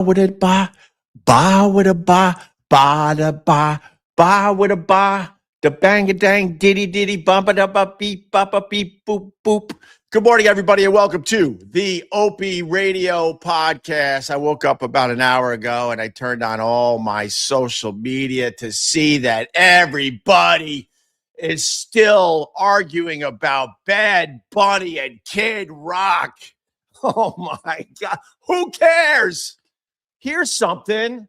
with a ba with a ba da ba with a ba, the bang a dang, diddy diddy, bump it up, beep, boop, boop. Good morning, everybody, and welcome to the Opie Radio Podcast. I woke up about an hour ago and I turned on all my social media to see that everybody is still arguing about Bad Bunny and Kid Rock. Oh my God. Who cares? Here's something,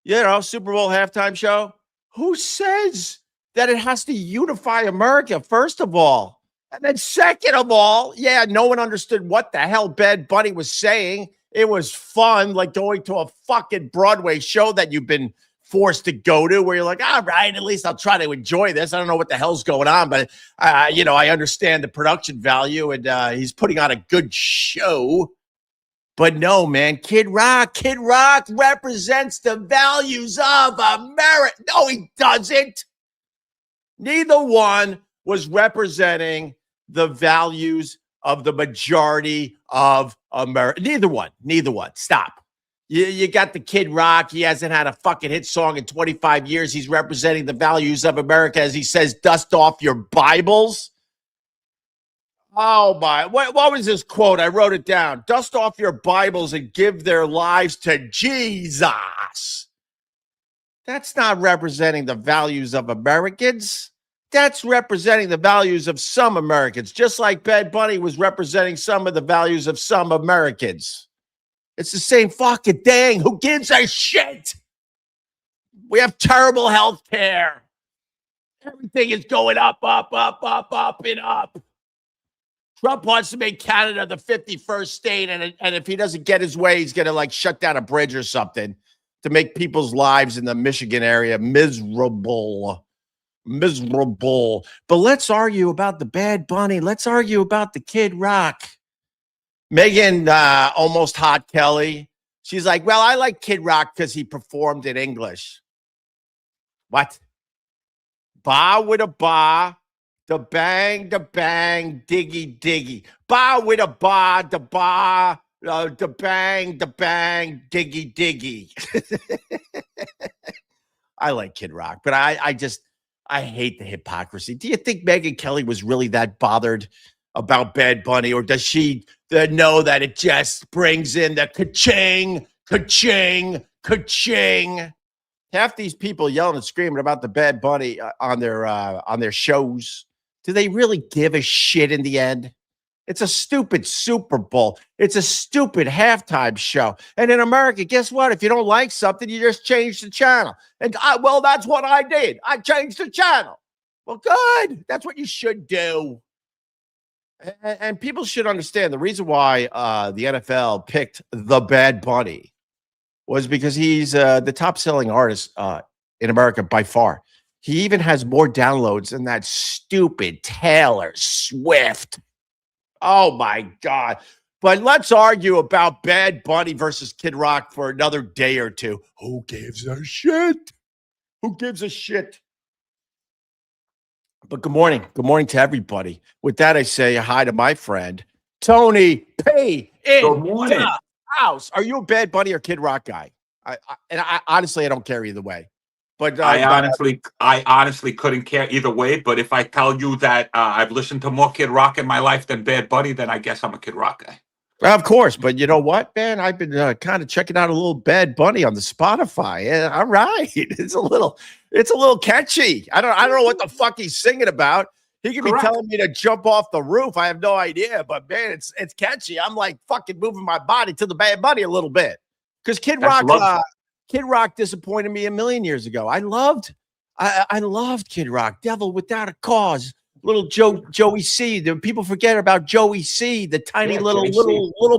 Super Bowl halftime show. Who says that it has to unify America, first of all? And then second of all, no one understood what the hell Bad Bunny was saying. It was fun, like going to a fucking Broadway show that you've been forced to go to, where you're like, all right, at least I'll try to enjoy this. I don't know what the hell's going on, but, I understand the production value, and he's putting on a good show. But no, man, Kid Rock represents the values of America. No, he doesn't. Neither one was representing the values of the majority of America. Neither one. Stop. You got the Kid Rock. He hasn't had a fucking hit song in 25 years. He's representing the values of America, as he says, dust off your Bibles. Oh, my. What was this quote? I wrote it down. Dust off your Bibles and give their lives to Jesus. That's not representing the values of Americans. That's representing the values of some Americans, just like Bad Bunny was representing some of the values of some Americans. It's the same fucking thing. Who gives a shit? We have terrible health care. Everything is going up, and up. Trump wants to make Canada the 51st state, and if he doesn't get his way, he's going to shut down a bridge or something to make people's lives in the Michigan area miserable. But let's argue about the Bad Bunny. Let's argue about the Kid Rock. Megan, almost hot Kelly. She's like, well, I like Kid Rock because he performed in English. What? Ba with a ba. The bang, diggy, diggy. Ba with a ba, the bang, diggy, diggy. I like Kid Rock, but I hate the hypocrisy. Do you think Megyn Kelly was really that bothered about Bad Bunny, or does she know that it just brings in the ka-ching, ka-ching, ka-ching? Half these people yelling and screaming about the Bad Bunny on their shows. Do they really give a shit in the end? It's a stupid Super Bowl. It's a stupid halftime show. And in America, guess what? If you don't like something, you just change the channel. And that's what I did. I changed the channel. Well, good. That's what you should do. And people should understand the reason why the NFL picked the Bad Bunny was because he's the top-selling artist in America by far. He even has more downloads than that stupid Taylor Swift. Oh, my God. But let's argue about Bad Bunny versus Kid Rock for another day or two. Who gives a shit? Who gives a shit? But good morning. Good morning to everybody. With that, I say hi to my friend, Tony P. Good morning. The house. Are you a Bad Bunny or Kid Rock guy? I honestly, I don't care either way. But I honestly couldn't care either way. But if I tell you that I've listened to more Kid Rock in my life than Bad Bunny, then I guess I'm a Kid Rock guy. Of course, but you know what, man? I've been kind of checking out a little Bad Bunny on the Spotify. All right, it's a little catchy. I don't know what the fuck he's singing about. He could be telling me to jump off the roof. I have no idea, but man, it's catchy. I'm like fucking moving my body to the Bad Bunny a little bit because Kid Rock disappointed me a million years ago. I loved Kid Rock. Devil Without a Cause. Little Joey C. People forget about Joey C. The tiny little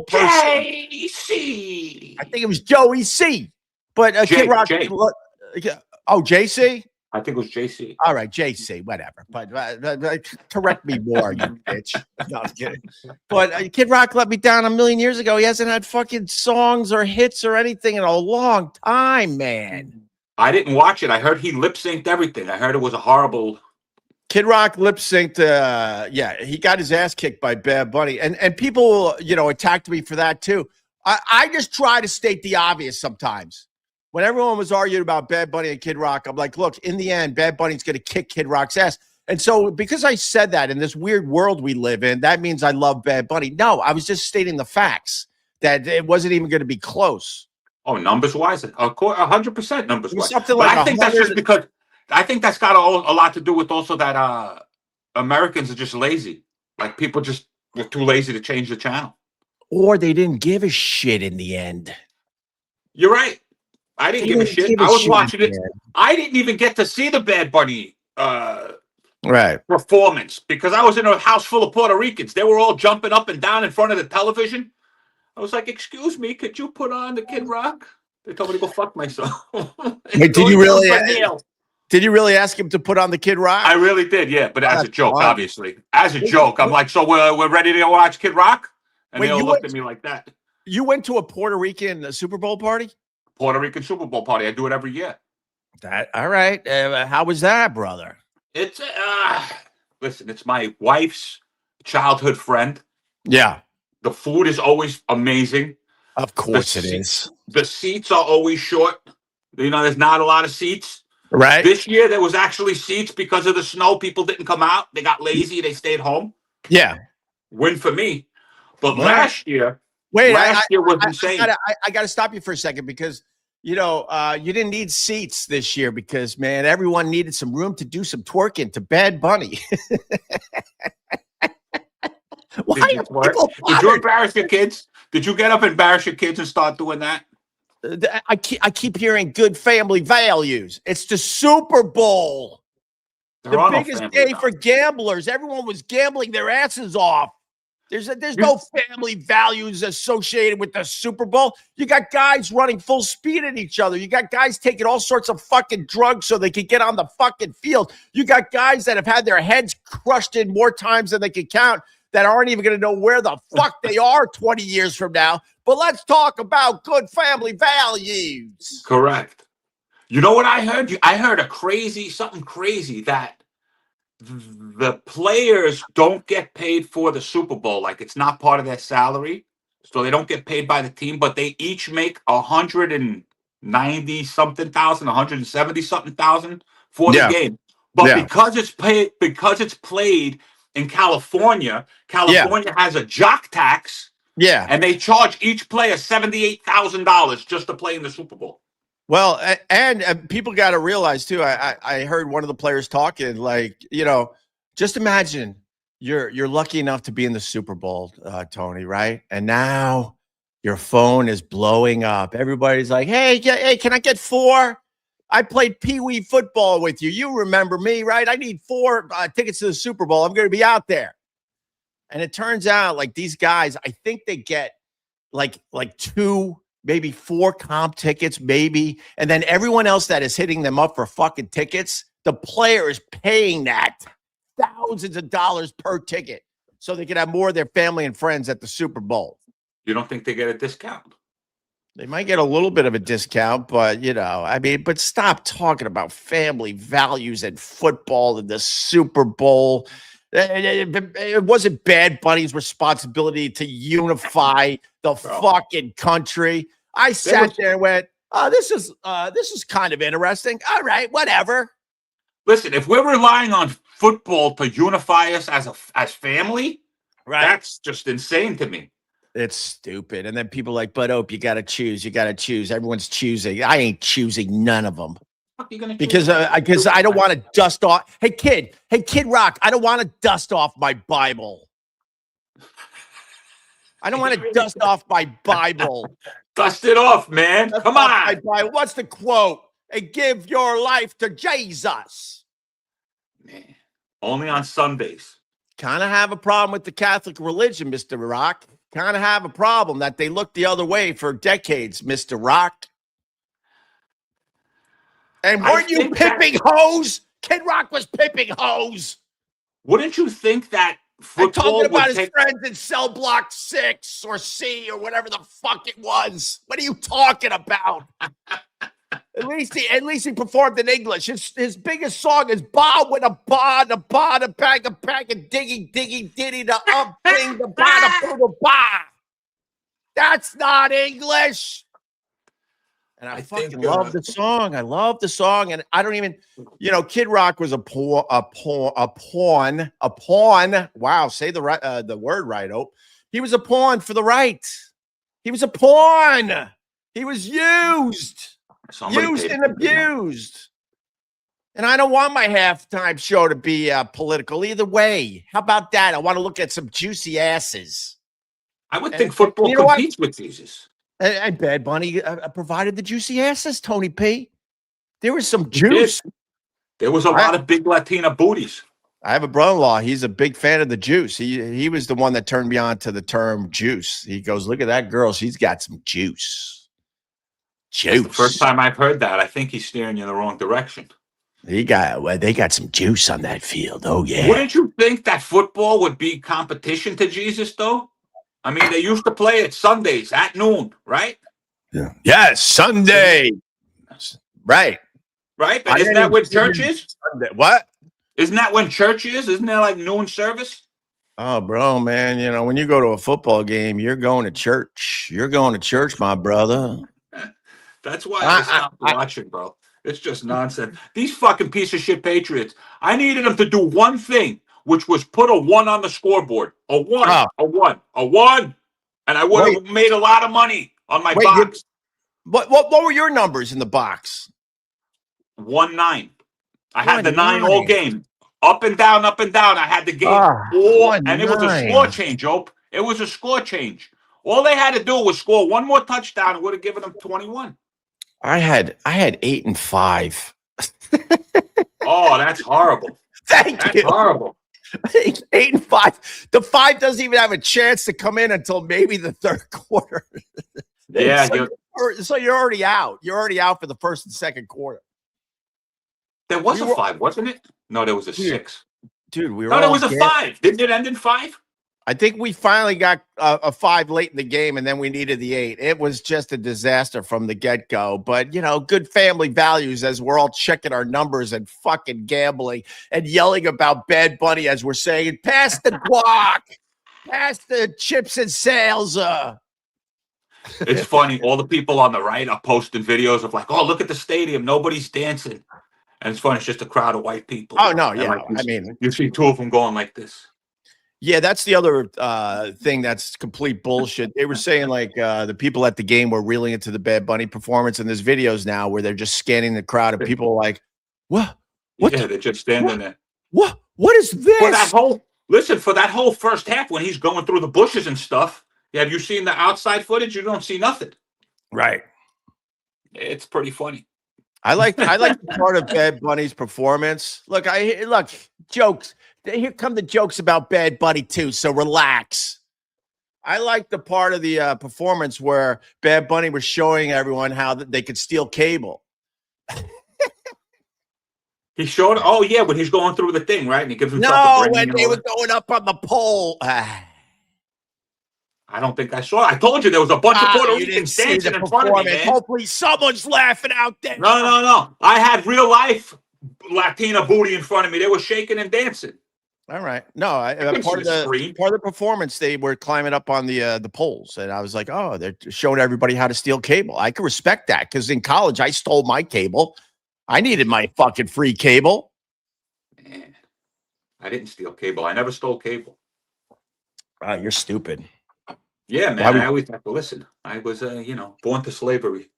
person. JC. I think it was Joey C. But Kid Rock. JC. I think it was JC. All right, JC. Whatever. But correct me more, you bitch. No, I'm kidding. But Kid Rock let me down a million years ago. He hasn't had fucking songs or hits or anything in a long time, man. I didn't watch it. I heard he lip synced everything. I heard it was a horrible. Kid Rock lip synced. He got his ass kicked by Bad Bunny, and people, attacked me for that too. I just try to state the obvious sometimes. When everyone was arguing about Bad Bunny and Kid Rock, I'm like, look, in the end, Bad Bunny's going to kick Kid Rock's ass. And so because I said that in this weird world we live in, that means I love Bad Bunny. No, I was just stating the facts that it wasn't even going to be close. Oh, numbers wise, of course, 100% numbers wise. Something But like I think that's just because I think that's got a lot to do with also that Americans are just lazy. Like people just were too lazy to change the channel. Or they didn't give a shit in the end. You're right. I didn't give a shit. I was watching it. I didn't even get to see the Bad Bunny performance because I was in a house full of Puerto Ricans. They were all jumping up and down in front of the television. I was like, "Excuse me, could you put on the Kid Rock?" They told me to go fuck myself. Wait, did you really? Did you really ask him to put on the Kid Rock? I really did, yeah. But as a joke, obviously, as a joke, I'm like, "So we're ready to watch Kid Rock?" And they all looked at me like that. You went to a Puerto Rican Super Bowl party? Puerto Rican Super Bowl party. I do it every year. All right. How was that, brother? It's listen. It's my wife's childhood friend. Yeah. The food is always amazing. Of course it is. The seats are always short. You know, there's not a lot of seats. Right. This year there was actually seats because of the snow. People didn't come out. They got lazy. They stayed home. Yeah. Win for me. But last year, last year was insane. I got to stop you for a second because, you know, you didn't need seats this year because, man, everyone needed some room to do some twerking to Bad Bunny. Why did you embarrass your kids? Did you get up and embarrass your kids and start doing that? I keep hearing good family values. It's the Super Bowl. The biggest day for gamblers. Everyone was gambling their asses off. There's no family values associated with the Super Bowl. You got guys running full speed at each other. You got guys taking all sorts of fucking drugs so they can get on the fucking field. You got guys that have had their heads crushed in more times than they can count that aren't even going to know where the fuck they are 20 years from now. But let's talk about good family values. Correct. You know what I heard? I heard something crazy that the players don't get paid for the Super Bowl. Like it's not part of their salary. So they don't get paid by the team, but they each make 190 something thousand, 170 something thousand for the game. But because it's played in California has a jock tax. Yeah. And they charge each player $78,000 just to play in the Super Bowl. Well, and people got to realize too. I heard one of the players talking, like, you know, just imagine you're lucky enough to be in the Super Bowl, Tony, right? And now your phone is blowing up. Everybody's like, hey, can I get 4? I played Pee-wee football with you. You remember me, right? I need 4 tickets to the Super Bowl. I'm going to be out there. And it turns out like these guys, I think they get like 2, maybe 4 comp tickets, maybe. And then everyone else that is hitting them up for fucking tickets, the player is paying that thousands of dollars per ticket so they can have more of their family and friends at the Super Bowl. You don't think they get a discount? They might get a little bit of a discount, but, you know, I mean, but stop talking about family values and football and the Super Bowl. It wasn't Bad Bunny's responsibility to unify the fucking country. I sat there and went, oh, this is kind of interesting. All right, whatever. Listen, if we're relying on football to unify us as family, that's just insane to me. It's stupid. And then people like, but Ope, you got to choose. You got to choose. Everyone's choosing. I ain't choosing none of them. Because I don't want to dust off. Hey, Kid Rock, I don't want to dust off my Bible. I don't want to dust off my Bible. Dust it off, man. Come on. What's the quote? Hey, give your life to Jesus. Man, only on Sundays. Kind of have a problem with the Catholic religion, Mr. Rock. Kind of have a problem that they look the other way for decades, Mr. Rock. And weren't you pimping hoes? Kid Rock was pimping hoes. Wouldn't you think that football talking about his friends in cell block 6 or C or whatever the fuck it was? What are you talking about? At least he performed in English. His biggest song is "Ba with a ba, the ba, the bag, and diggy, diggy, diddy, the up, thing, the ba, the ba." That's not English. And I fucking think, love the song. I love the song. And I don't even, Kid Rock was a pawn. Wow, say the word right, Ope. He was a pawn for the right. He was a pawn. He was used and abused. And I don't want my halftime show to be political either way. How about that? I want to look at some juicy asses. I would think football competes with Jesus. And Bad Bunny provided the juicy asses, Tony P. There was some juice. There was a lot of big Latina booties. I have a brother-in-law. He's a big fan of the juice. He was the one that turned me on to the term juice. He goes, look at that girl. She's got some juice. Juice. That's the first time I've heard that. I think he's steering you in the wrong direction. They got some juice on that field. Oh, yeah. Wouldn't you think that football would be competition to Jesus, though? I mean, they used to play it Sundays at noon, right? Yeah. Yes, Sunday. Right. Right? But isn't that when church is? Sunday. What? Isn't that when church is? Isn't there like noon service? Oh, bro, man. When you go to a football game, you're going to church. You're going to church, my brother. That's why I stopped watching, bro. It's just nonsense. These fucking piece of shit Patriots. I needed them to do one thing, which was put a 1 on the scoreboard. A 1, a 1, a 1. And I would have made a lot of money on my box. What were your numbers in the box? 1-9. I had the 9 all game. Up and down, up and down. I had the game all, and it was a score change, Ope. It was a score change. All they had to do was score one more touchdown and would have given them 21. I had 8 and 5. Oh, that's horrible. Thank you. Horrible. 8 and 5. The 5 doesn't even have a chance to come in until maybe the third quarter. Yeah. So you're already out. You're already out for the first and second quarter. There was a 5, wasn't it? No, there was a 6. Dude, there was a 5. Didn't it end in 5? I think we finally got a 5 late in the game, and then we needed the 8. It was just a disaster from the get-go. But, good family values as we're all checking our numbers and fucking gambling and yelling about Bad Bunny as we're saying, pass the guac, pass the chips and salsa. It's funny. All the people on the right are posting videos of like, oh, look at the stadium. Nobody's dancing. And it's funny. It's just a crowd of white people. Oh, no. Yeah. You see 2 of them going like this. Yeah, that's the other thing that's complete bullshit. They were saying like the people at the game were really into the Bad Bunny performance, and there's videos now where they're just scanning the crowd, and people are like, "What? Yeah, they're just standing there. What is this?" For that whole first half when he's going through the bushes and stuff. Have you seen the outside footage? You don't see nothing. Right. It's pretty funny. I like part of Bad Bunny's performance. Look, jokes. Here come the jokes about Bad Bunny too, so relax. I like the part of the performance where Bad Bunny was showing everyone how they could steal cable. He showed, when he's going through the thing, right? And he gives himself when they were going up on the pole. I don't think I saw it. I told you there was a bunch of Puerto Ricans dancing in front of me, man. Hopefully someone's laughing out there. No. I had real life Latina booty in front of me. They were shaking and dancing. All right. No, part of the performance, they were climbing up on the poles, and I was like, oh, they're showing everybody how to steal cable. I can respect that because in college I stole my cable. I needed my fucking free cable. Man, I didn't steal cable. I never stole cable. You're stupid. Yeah, man. I always have to listen. I was, born to slavery.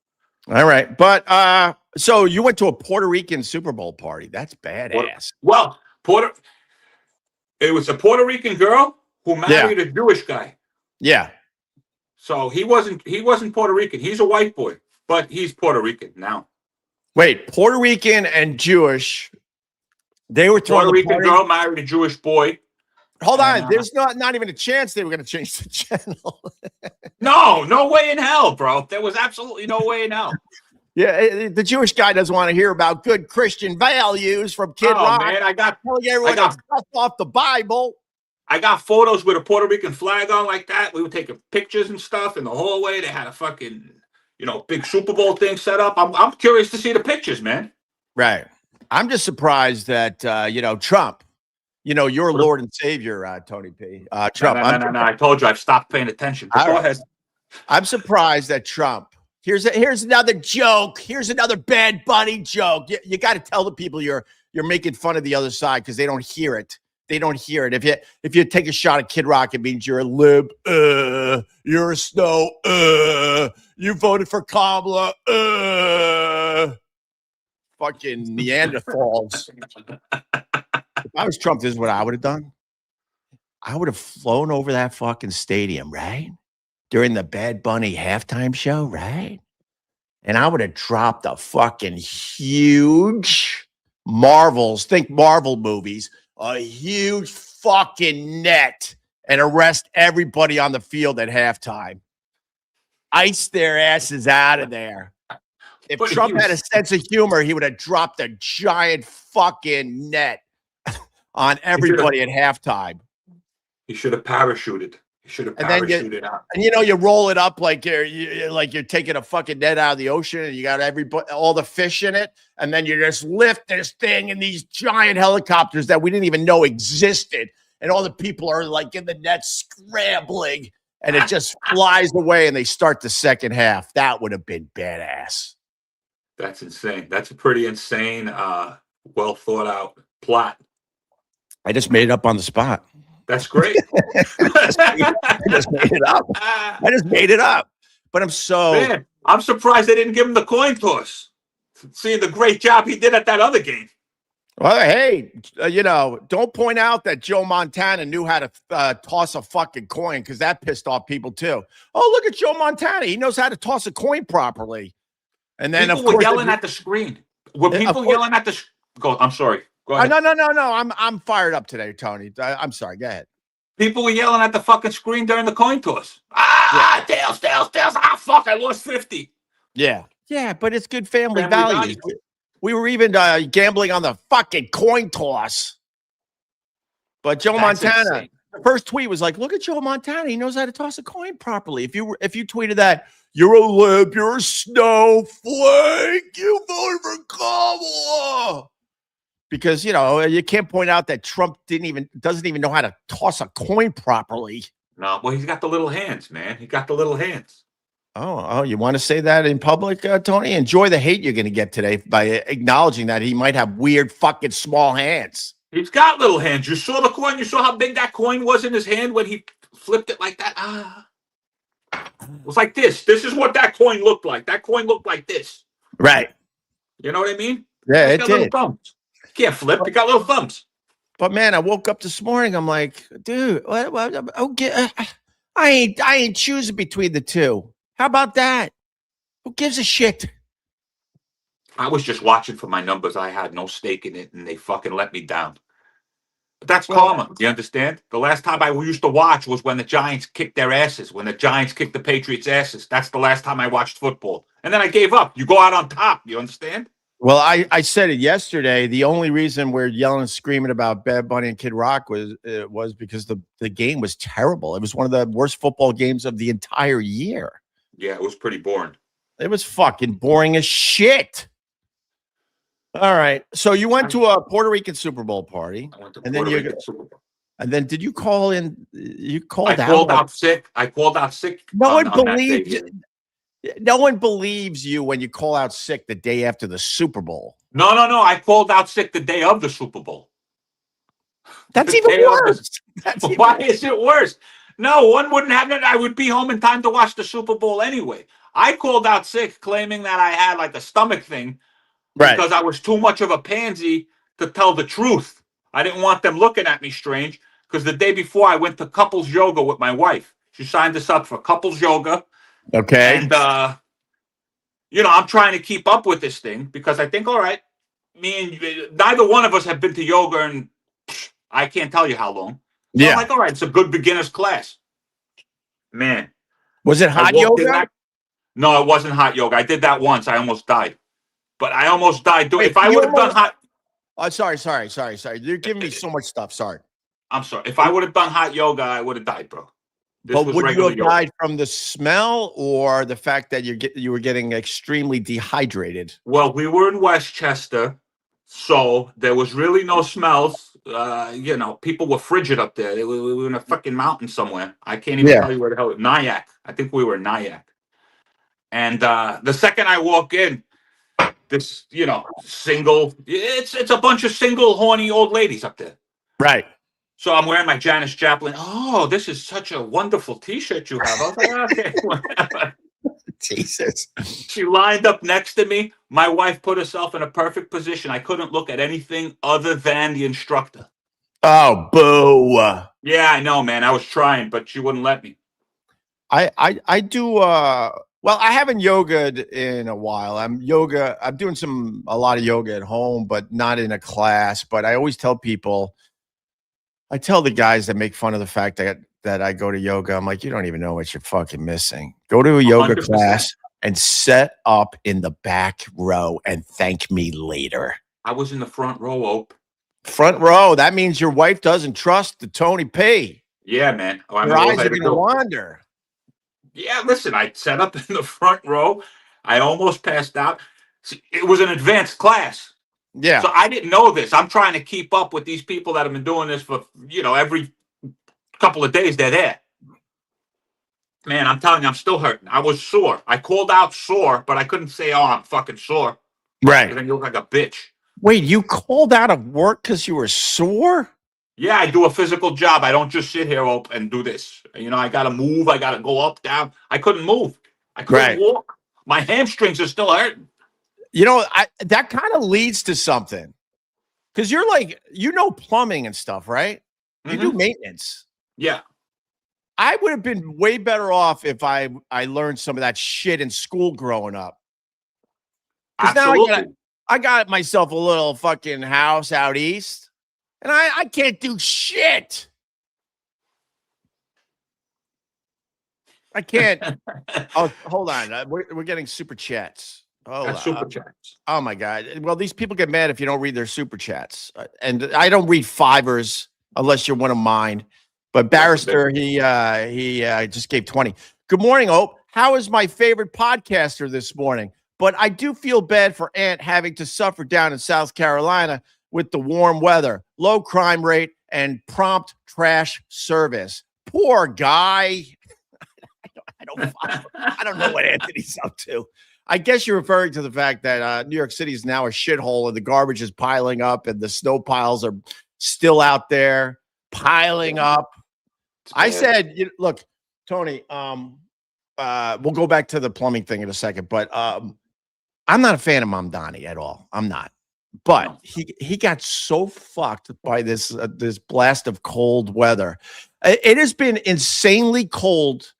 All right, but so you went to a Puerto Rican Super Bowl party. That's badass. It was a Puerto Rican girl who married a Jewish guy. Yeah. So he wasn't Puerto Rican. He's a white boy, but he's Puerto Rican now. Wait, Puerto Rican and Jewish. They were throwing Puerto Rican girl married a Jewish boy. Hold on. There's not even a chance they were going to change the channel. No way in hell, bro. There was absolutely no way in hell. Yeah, the Jewish guy doesn't want to hear about good Christian values from Kid Rock. Man, I got stuff off the Bible. I got photos with a Puerto Rican flag on like that. We were taking pictures and stuff in the hallway. They had a fucking, big Super Bowl thing set up. I'm curious to see the pictures, man. Right. I'm just surprised that Trump, your Lord and Savior, Tony P. Trump. No. I told you I've stopped paying attention. But go ahead. I'm surprised that Trump. Here's another joke. Here's another Bad Bunny joke. You got to tell the people you're making fun of the other side because they don't hear it. They don't hear it. If you take a shot at Kid Rock, it means you're a lib. You're a snow. You voted for Kamala. Fucking Neanderthals. If I was Trump, this is what I would have done. I would have flown over that fucking stadium, right? During the Bad Bunny halftime show, right? And I would have dropped a fucking huge Marvels, think Marvel movies, a huge fucking net and arrest everybody on the field at halftime. Ice their asses out of there. If Trump had a sense of humor, he would have dropped a giant fucking net on everybody at halftime. He should have parachuted. He should have parachuted out. And you roll it up like you're taking a fucking net out of the ocean, and you got all the fish in it, and then you just lift this thing in these giant helicopters that we didn't even know existed, and all the people are like in the net scrambling, and it just flies away, and they start the second half. That would have been badass. That's insane. That's a pretty insane, well thought out plot. I just made it up on the spot. That's great. I just made it up. I just made it up. But I'm surprised they didn't give him the coin toss. Seeing the great job he did at that other game. Well, hey, don't point out that Joe Montana knew how to toss a fucking coin, because that pissed off people too. Oh, look at Joe Montana. He knows how to toss a coin properly. And then people were yelling at the screen. Were people yelling at the? Go. I'm sorry. Go ahead. No. I'm fired up today, Tony. I'm sorry. Go ahead. People were yelling at the fucking screen during the coin toss. Tails. Fuck! I lost 50. Yeah, but it's good family values. We were even gambling on the fucking coin toss. But Joe Montana, the first tweet was like, "Look at Joe Montana. He knows how to toss a coin properly." If you tweeted that, you're a lib, you're a snowflake, you voted for Kamala. Because you can't point out that Trump doesn't even know how to toss a coin properly. No, well, he's got the little hands, man. He got the little hands. Oh, you want to say that in public, Tony? Enjoy the hate you're going to get today by acknowledging that he might have weird fucking small hands. He's got little hands. You saw the coin. You saw how big that coin was in his hand when he flipped it like that. It was like this. This is what that coin looked like. That coin looked like this. Right. You know what I mean? Yeah, it did. Thumbs. You can't flip. You got little thumbs. But man, I woke up this morning. I'm like, dude, okay, I ain't choosing between the two. How about that? Who gives a shit? I was just watching for my numbers. I had no stake in it, and they fucking let me down. But that's karma. You understand? The last time I used to watch was when the Giants kicked their asses, when the Giants kicked the Patriots' asses. That's the last time I watched football. And then I gave up. You go out on top. You understand? Well, I said it yesterday. The only reason we're yelling and screaming about Bad Bunny and Kid Rock was because the game was terrible. It was one of the worst football games of the entire year. Yeah, it was pretty boring. It was fucking boring as shit. All right. So you went to a Puerto Rican Super Bowl party. I went to Puerto Rican Super Bowl. And then did you call in? You called out. I called out sick. No one believed you. No one believes you when you call out sick the day after the Super Bowl. No. I called out sick the day of the Super Bowl. That's even worse. Why is it worse? No, one wouldn't have it. I would be home in time to watch the Super Bowl anyway. I called out sick claiming that I had like a stomach thing because I was too much of a pansy to tell the truth. I didn't want them looking at me strange because the day before I went to couples yoga with my wife. She signed us up for couples yoga. Okay. And, I'm trying to keep up with this thing because I think, all right, neither one of us have been to yoga in I can't tell you how long. So I'm like, all right, it's a good beginner's class. Man. Was it hot yoga? No, it wasn't hot yoga. I did that once. I almost died. But I almost died doing if I would have done hot. Oh, sorry. You're giving me so much stuff. Sorry. I'm sorry. If I would have done hot yoga, I would have died, bro. But would you have died from the smell or the fact that you were getting extremely dehydrated? Well, we were in Westchester, So there was really no smells. People were frigid up there. We were in a fucking mountain somewhere. I can't even tell you where the hell. Nyack. I think we were in Nyack. And the second I walk in, this, single, it's a bunch of single horny old ladies up there. Right. So I'm wearing my Janis Joplin. Oh, this is such a wonderful T-shirt you have. I was like, okay, whatever. Jesus. She lined up next to me. My wife put herself in a perfect position. I couldn't look at anything other than the instructor. Oh, boo. Yeah, I know, man. I was trying, but she wouldn't let me. I do well, I haven't yogaed in a while. I'm doing a lot of yoga at home, but not in a class. But I always tell people, I tell the guys that make fun of the fact that I go to yoga, I'm like, you don't even know what you're fucking missing. Go to a yoga 100%. class and set up in the back row and thank me later. I was in the front row, Ope. Front row. That means your wife doesn't trust the Tony P. Yeah, man. Your eyes are going to wander. Yeah, listen, I set up in the front row. I almost passed out. It was an advanced class. Yeah. So I didn't know this. I'm trying to keep up with these people that have been doing this for, every couple of days they're there. Man, I'm telling you, I'm still hurting. I was sore. I called out sore, but I couldn't say, oh, I'm fucking sore. Right. Then you look like a bitch. Wait, you called out of work because you were sore? Yeah, I do a physical job. I don't just sit here and do this. I got to move. I got to go up, down. I couldn't move. I couldn't walk. My hamstrings are still hurting. That kind of leads to something. Because you're like, plumbing and stuff, right? You do maintenance. Yeah. I would have been way better off if I learned some of that shit in school growing up. Absolutely. Now I got myself a little fucking house out east. And I can't do shit. I can't. Oh, hold on. We're getting super chats. Super chats. Oh, my God. Well, these people get mad if you don't read their super chats. And I don't read fivers unless you're one of mine. But Barrister, he just gave 20. Good morning, Hope. How is my favorite podcaster this morning? But I do feel bad for Ant having to suffer down in South Carolina with the warm weather, low crime rate, and prompt trash service. Poor guy. I don't know what Anthony's up to. I guess you're referring to the fact that New York City is now a shithole and the garbage is piling up and the snow piles are still out there piling up. I said, look, Tony, we'll go back to the plumbing thing in a second, but I'm not a fan of Mamdani at all. I'm not. But he got so fucked by this blast of cold weather. It has been insanely cold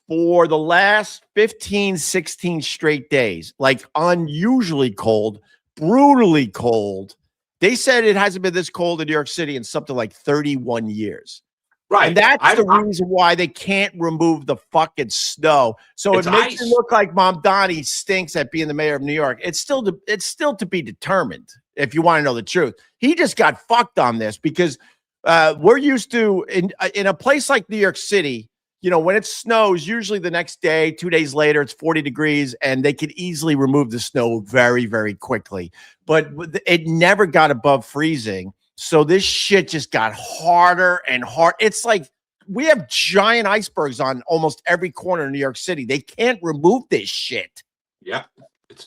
for the last 15, 16 straight days, like unusually cold, brutally cold. They said it hasn't been this cold in New York City in something like 31 years. Right. And that's the reason why they can't remove the fucking snow. So it makes it look like Mamdani stinks at being the mayor of New York. It's still to be determined, if you want to know the truth. He just got fucked on this because we're used to, in a place like New York City, when it snows, usually the next day, 2 days later, it's 40 degrees, and they could easily remove the snow very, very quickly. But it never got above freezing. So this shit just got harder and harder. It's like we have giant icebergs on almost every corner in New York City. They can't remove this shit. Yeah.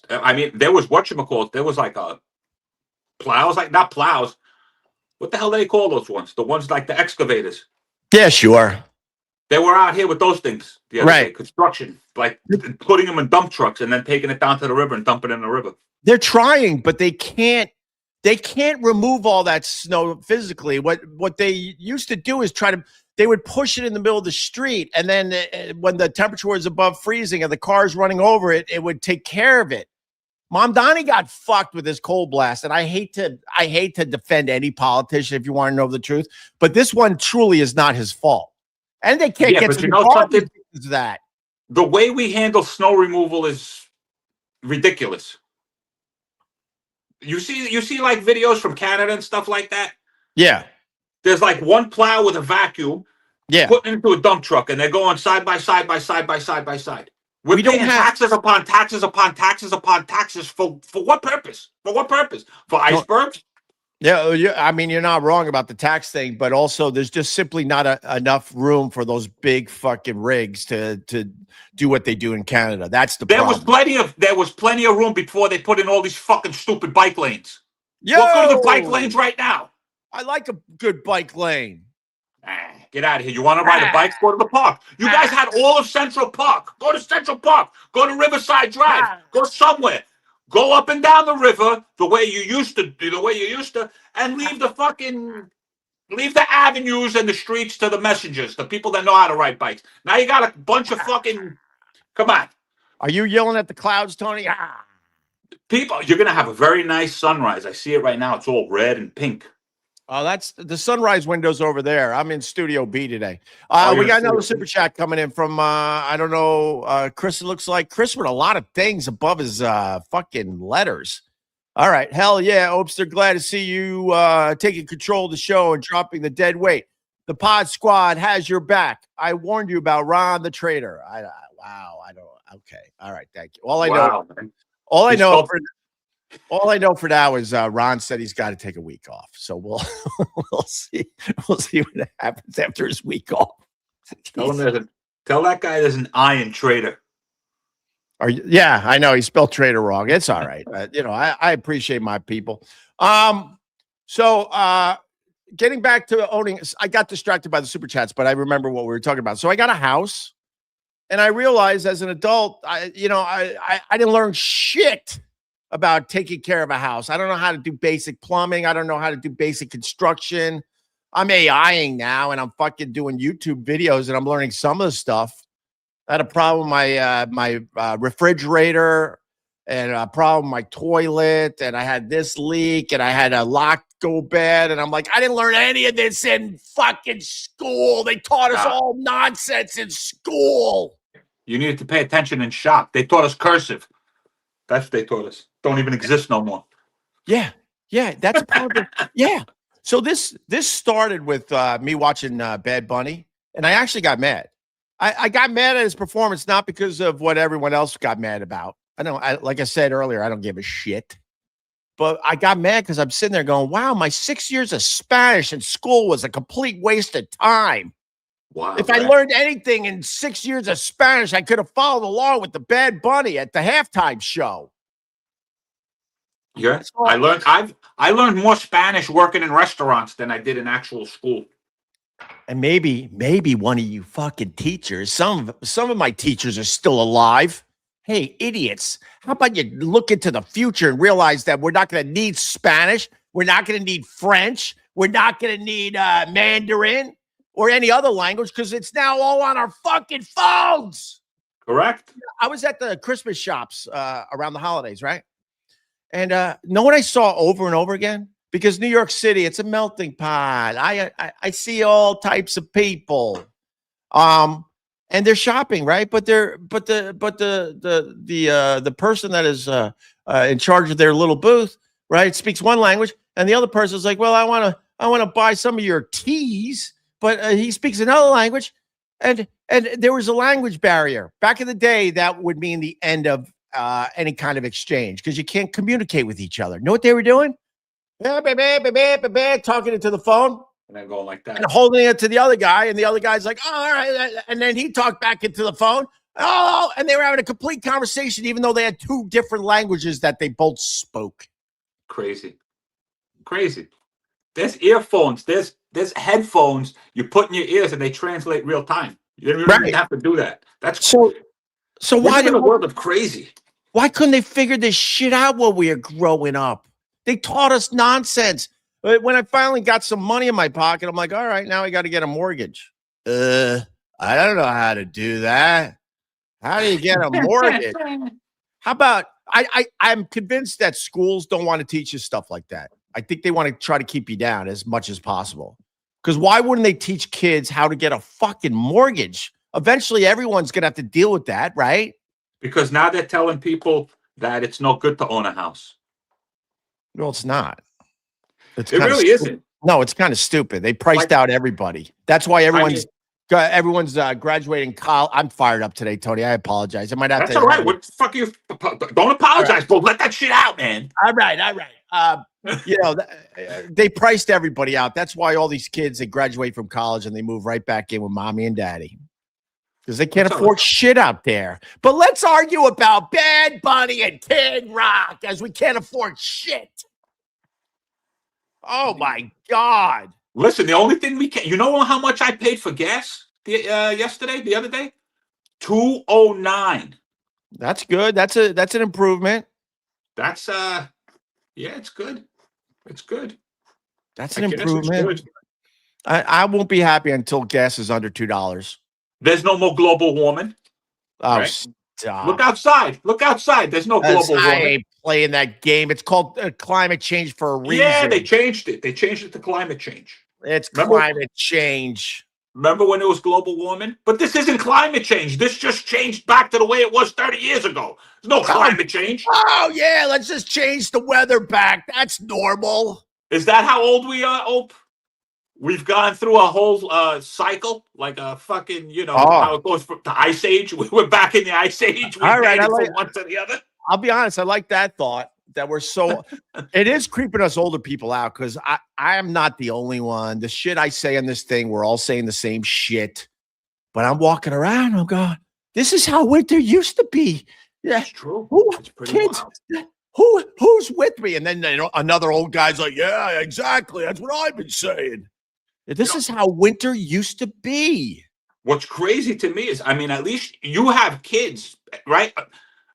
There was whatchamacallit. There was like plows, like not plows. What the hell do they call those ones? The ones like the excavators. Yeah, sure. They were out here with those things the other day. Construction, like putting them in dump trucks and then taking it down to the river and dumping it in the river. They're trying, but they can't remove all that snow physically. What they used to do is they would push it in the middle of the street. And then when the temperature was above freezing and the car's running over it, it would take care of it. Mamdani got fucked with this cold blast. And I hate to defend any politician if you want to know the truth, but this one truly is not his fault. And they can't get to something that. The way we handle snow removal is ridiculous. You see like videos from Canada and stuff like that? Yeah. There's like one plow with a vacuum, putting it into a dump truck, and they're going side by side by side by side by side. We're We don't paying have. taxes upon taxes upon taxes upon taxes for what purpose? For what purpose? For icebergs? Yeah, I mean, you're not wrong about the tax thing, but also there's just simply not enough room for those big fucking rigs to do what they do in Canada. That's the There was problem. plenty of room before they put in all these fucking stupid bike lanes. Well, go to the bike Yo, lanes right now. I like a good bike lane. Get out of here. You want to ride a bike? Go to the park. You guys had all of Central Park. Go to Central Park. Go to Riverside Drive. Go somewhere. Go up and down the river the way you used to, and leave the avenues and the streets to the messengers, the people that know how to ride bikes. Now you got a bunch of fucking, come on. Are you yelling at the clouds, Tony? People, you're going to have a very nice sunrise. I see it right now. It's all red and pink. Oh, that's the sunrise windows over there. I'm in Studio B today. You're We got in another Studio super chat coming in from I don't know. Chris, it looks like Chris with a lot of things above his fucking letters. All right, hell yeah, Opster, glad to see you taking control of the show and dropping the dead weight. The Pod Squad has your back. I warned you about Ron the Traitor. Wow, I don't. Okay, all right, thank you. All I know for now is Ron said he's got to take a week off. So we'll see. We'll see what happens after his week off. Tell that guy there's an I in traitor. Yeah, I know he spelled traitor wrong. It's all right. I appreciate my people. So getting back to owning, I got distracted by the super chats, but I remember what we were talking about. So I got a house, and I realized as an adult, I didn't learn shit about taking care of a house. I don't know how to do basic plumbing. I don't know how to do basic construction. I'm AIing now, and I'm fucking doing YouTube videos, and I'm learning some of the stuff. I had a problem with my refrigerator, and a problem with my toilet, and I had this leak, and I had a lock go bad, and I'm like, I didn't learn any of this in fucking school. They taught us all nonsense in school. You needed to pay attention in shop. They taught us cursive. That's what they taught us. Don't even exist no more. Yeah, that's part of it. Yeah. So this started with me watching Bad Bunny, and I actually got mad. I got mad at his performance, not because of what everyone else got mad about. Like I said earlier, I don't give a shit. But I got mad because I'm sitting there going, wow, my 6 years of Spanish in school was a complete waste of time. Wow. If I learned anything in 6 years of Spanish, I could have followed along with the Bad Bunny at the halftime show. Yeah, I learned more Spanish working in restaurants than I did in actual school. And maybe one of you fucking teachers, some of my teachers are still alive. Hey, idiots, how about you look into the future and realize that we're not going to need Spanish, we're not going to need French, we're not going to need Mandarin or any other language because it's now all on our fucking phones. Correct. I was at the Christmas shops around the holidays, right? And know what I saw over and over again? Because New York City, it's a melting pot. I see all types of people, and they're shopping, right? But the person that is in charge of their little booth, right, speaks one language, and the other person is like, well, I want to buy some of your teas, but he speaks another language, and there was a language barrier back in the day. That would mean the end of any kind of exchange because you can't communicate with each other. Know what they were doing? Talking into the phone and then going like that and holding it to the other guy, and the other guy's like, oh, all right, and then he talked back into the phone. Oh, and they were having a complete conversation even though they had two different languages that they both spoke. Crazy. There's earphones, there's headphones you put in your ears and they translate real time. You don't even have to do that. That's so why in a world of crazy? Why couldn't they figure this shit out while we were growing up? They taught us nonsense. When I finally got some money in my pocket, I'm like, all right, now I got to get a mortgage. I don't know how to do that. How do you get a mortgage? How about I'm convinced that schools don't want to teach you stuff like that. I think they want to try to keep you down as much as possible. Because why wouldn't they teach kids how to get a fucking mortgage? Eventually, everyone's going to have to deal with that, right? Because now they're telling people that it's no good to own a house. No, it's not. It really isn't. No, it's kind of stupid. They priced out everybody. That's why everyone's Everyone's graduating college. I'm fired up today, Tony. I apologize. I might have That's to. all right. What the fuck you? Don't apologize, but let that shit out, man. All right. They priced everybody out. That's why all these kids, they graduate from college and they move right back in with mommy and daddy because they can't afford shit out there. But let's argue about Bad Bunny and Kid Rock as we can't afford shit. Oh my God. Listen, the only thing we can, you know how much I paid for gas the other day? $2.09. That's good. That's an improvement. That's yeah, it's good. It's good. That's an improvement. I won't be happy until gas is under $2. There's no more global warming. Oh, right? Stop. Look outside. Look outside. There's no global warming. I ain't playing that game. It's called climate change for a reason. Yeah, they changed it. They changed it to climate change. It's climate change. Remember when it was global warming? But this isn't climate change. This just changed back to the way it was 30 years ago. There's no climate change. Oh, yeah. Let's just change the weather back. That's normal. Is that how old we are, Ope? We've gone through a whole cycle, like a fucking, how it goes from the Ice Age. We're back in the Ice Age. We made it from one to the other. I'll be honest. I like that thought that we're so it is creeping us older people out because I am not the only one. The shit I say on this thing, we're all saying the same shit. But I'm walking around. I'm going, this is how winter used to be. Yeah, it's true. It's pretty kids, wild. Who's with me? And then another old guy's like, yeah, exactly. That's what I've been saying. This is how winter used to be. What's crazy to me is, at least you have kids, right?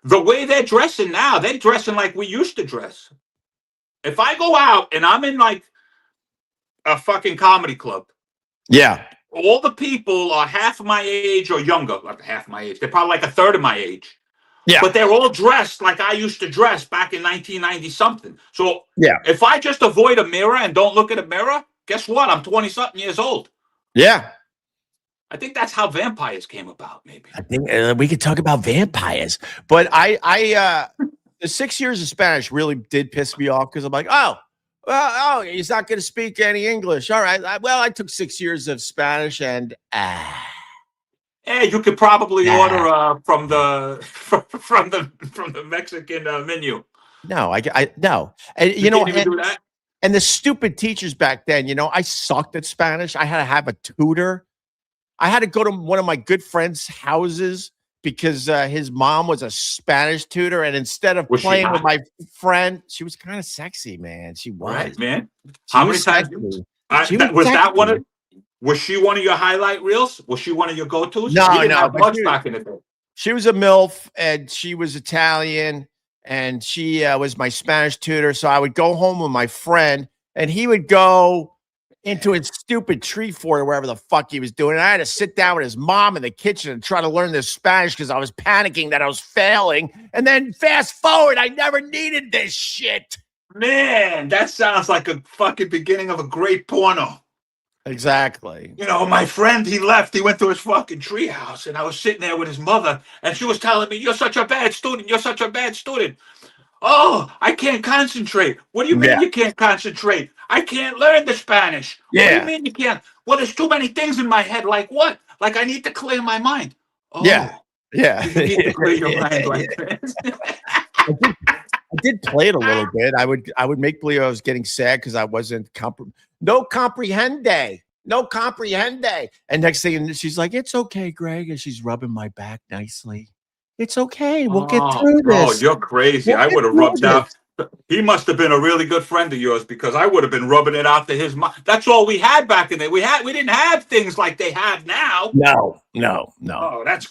The way they're dressing now, they're dressing like we used to dress. If I go out and I'm in like a fucking comedy club, yeah, all the people are half my age or younger, like half my age. They're probably like a third of my age. Yeah, but they're all dressed like I used to dress back in 1990 something. So yeah, if I just avoid a mirror and don't look at a mirror, guess what? I'm 20 something years old. Yeah. I think that's how vampires came about. Maybe I think we could talk about vampires, but the 6 years of Spanish really did piss me off because I'm like, he's not going to speak any English. All right. I took 6 years of Spanish and yeah, you could probably order from the from the Mexican menu. No, no. And you can't even do that. And the stupid teachers back then, I sucked at Spanish. I had to have a tutor. I had to go to one of my good friends' houses because his mom was a Spanish tutor. And instead of playing with my friend, she was kind of sexy, man. She was. Right, man. How many times? Was she one of your highlight reels? Was she one of your go-tos? No. Back in the day. She was a MILF and she was Italian and she was my Spanish tutor. So I would go home with my friend and he would go into his stupid tree fort or wherever the fuck he was doing. And I had to sit down with his mom in the kitchen and try to learn this Spanish because I was panicking that I was failing. And then fast forward, I never needed this shit. Man, that sounds like a fucking beginning of a great porno. Exactly. My friend, he left. He went to his fucking treehouse, and I was sitting there with his mother, and she was telling me, "You're such a bad student. You're such a bad student." Oh, I can't concentrate. What do you mean you can't concentrate? I can't learn the Spanish. Yeah. What do you mean you can't? Well, there's too many things in my head. Like what? Like I need to clear my mind. Oh, yeah. You need to clear your mind like this. I did play it a little bit. I would make believe I was getting sad because I wasn't no comprehende. And next thing she's like, "It's okay, Greg," and she's rubbing my back nicely. It's okay. We'll get through this. Oh, you're crazy. I would have rubbed out. He must have been a really good friend of yours because I would have been rubbing it out to his mom. That's all we had back in there. We didn't have things like they have now. No. Oh, that's.